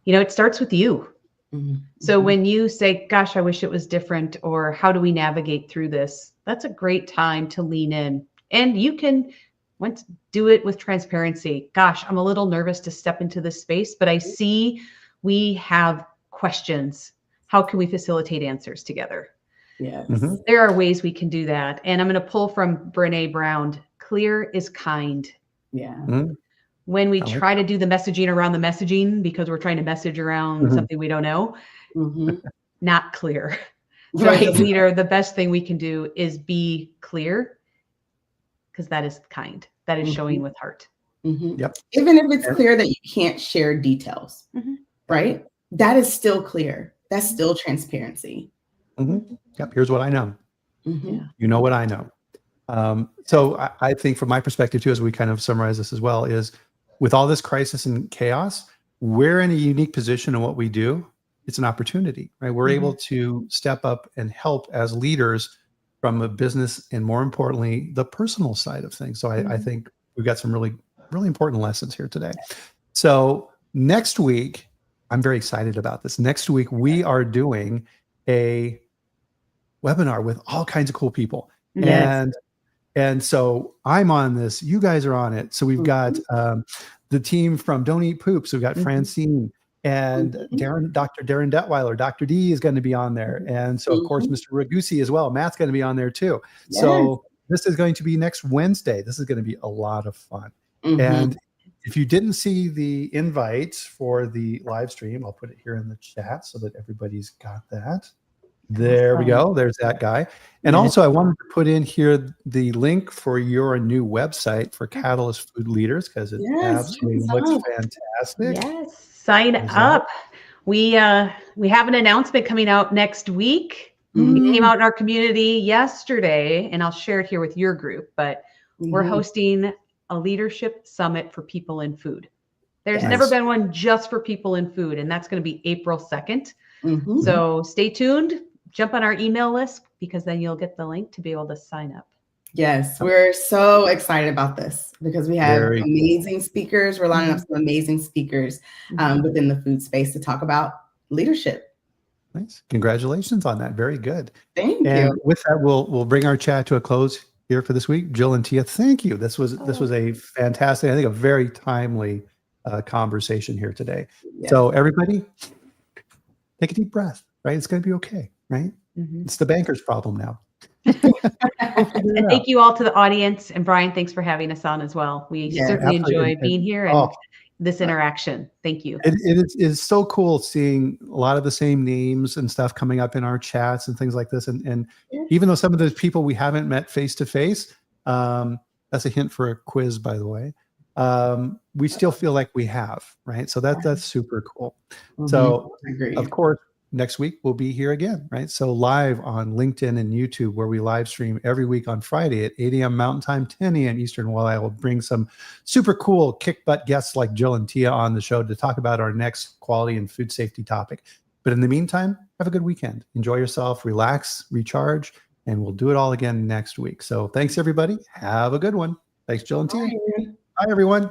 it starts with you. Mm-hmm. So when you say, gosh, I wish it was different, or how do we navigate through this? That's a great time to lean in. And you can do it with transparency. Gosh, I'm a little nervous to step into this space, but I see we have questions. How can we facilitate answers together? Yes. Mm-hmm. There are ways we can do that. And I'm going to pull from Brene Brown. Clear is kind. Yeah. Mm-hmm. When we try to do the messaging around the messaging because we're trying to message around something we don't know, not clear. So as a leader, the best thing we can do is be clear, because that is kind. That is showing with heart. Yep. Even if it's clear that you can't share details, right? That is still clear. That's still transparency. Yep. Here's what I know. Yeah. You know what I know. So I think from my perspective too, as we kind of summarize this as well, is with all this crisis and chaos, we're in a unique position in what we do. It's an opportunity, right? We're able to step up and help as leaders from a business and, more importantly, the personal side of things. So I think we've got some really, really important lessons here today. So next week, I'm very excited about this. Next week, we are doing a webinar with all kinds of cool people. Yes. And so I'm on this. You guys are on it. So we've got the team from Don't Eat Poop. So we've got Francine and Dr. Darren Detweiler. Dr. D is going to be on there. And so, of course, Mr. Ragusi as well. Matt's going to be on there too. Yes. So this is going to be next Wednesday. This is going to be a lot of fun. And if you didn't see the invite for the live stream, I'll put it here in the chat so that everybody's got that. There we Awesome. go. There's that guy. And Yes. also, I wanted to put in here the link for your new website for Catalyst Food Leaders because it Yes, absolutely check us looks out. fantastic. Yes, sign There's that. up. We have an announcement coming out next week. Mhm. It came out in our community yesterday, and I'll share it here with your group. But we're Mhm. hosting a leadership summit for people in food. There's Yes. never been one just for people in food, and that's going to be April 2nd. Mhm. So stay tuned. Jump on our email list because then you'll get the link to be able to sign up. Yes, we're so excited about this because we have Very amazing speakers. We're lining up Mhm. some amazing speakers Mhm. within the food space to talk about leadership. nice. Congratulations on that. Very good. Thank And you. with that, we'll bring our chat to a close here for this week. Jill and Tia, thank you. This was a fantastic, I think, a very timely conversation here today. Yes. So everybody, take a deep breath. Right, it's going to be okay. Right, Mhm. it's the banker's problem now. We'll figure it And out. thank you all to the audience. And Brian, thanks for having us on as well. We Yeah, certainly absolutely. enjoy being here and this interaction. Thank you. It's so cool seeing a lot of the same names and stuff coming up in our chats and things like this. And Yeah. even though some of those people we haven't met face to face, that's a hint for a quiz, by the way. We still feel like we have, right? So that's super cool. Mhm. So Agreed. of course, next week we'll be here again, right? So live on LinkedIn and YouTube, where we live stream every week on Friday at 8 a.m. Mountain Time, 10 a.m. Eastern, while I will bring some super cool kick butt guests like Jill and Tia on the show to talk about our next quality and food safety topic. But in the meantime, have a good weekend. Enjoy yourself, relax, recharge, and we'll do it all again next week. So thanks, everybody. Have a good one. Thanks, Jill and Tia. Bye. Bye, everyone.